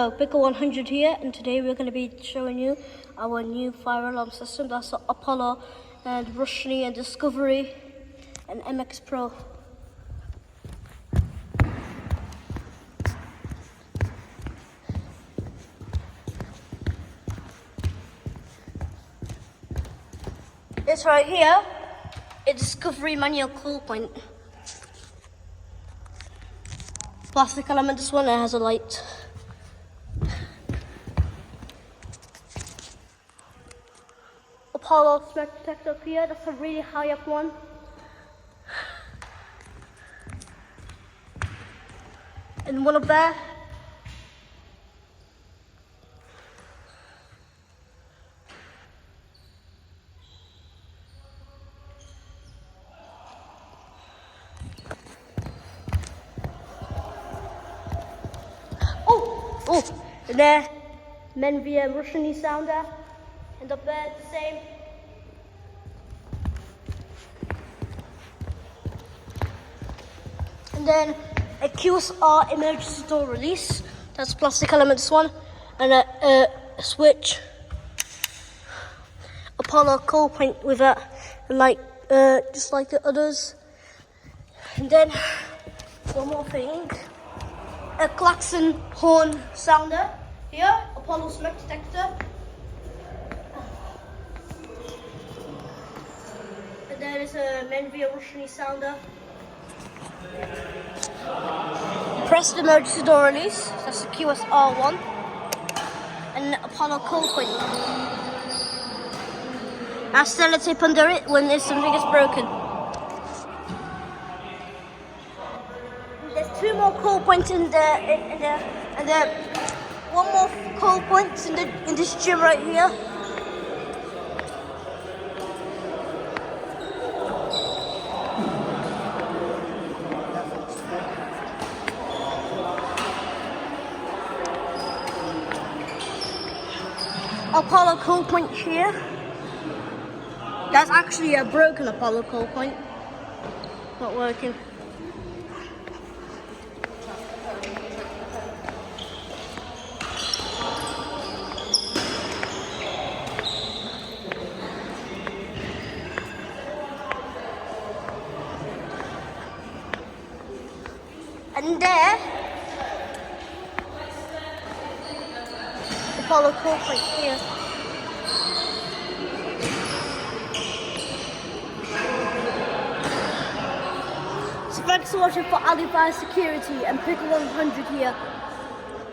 Picker 100 here, and today we're going to be showing you our new fire alarm system. That's the Apollo and Roshni and Discovery and MX Pro. It's right here, a Discovery manual call point. Plastic element, this one, it has a light. Apollo smoke detector up here, that's a really high up one. And one up there. Oh, and there, Menvia Russian sounder, and up there the same. And then a QSR emergency door release, that's plastic element, this one, and a switch. Apollo call point with that, like just like the others. And then one more thing. A klaxon horn sounder here, Apollo smoke detector. And there is a Menvia Russian sounder. Press the emergency door release, that's the QSR one. And Apollo call point. That's sellotape under it when something is broken. There's two more call points in there, and one more call point in this gym right here. Apollo call point here. That's actually a broken Apollo call point. Not working. And there, Apollo call point here. So thanks for watching for Alibaba Security and Picker 100 here.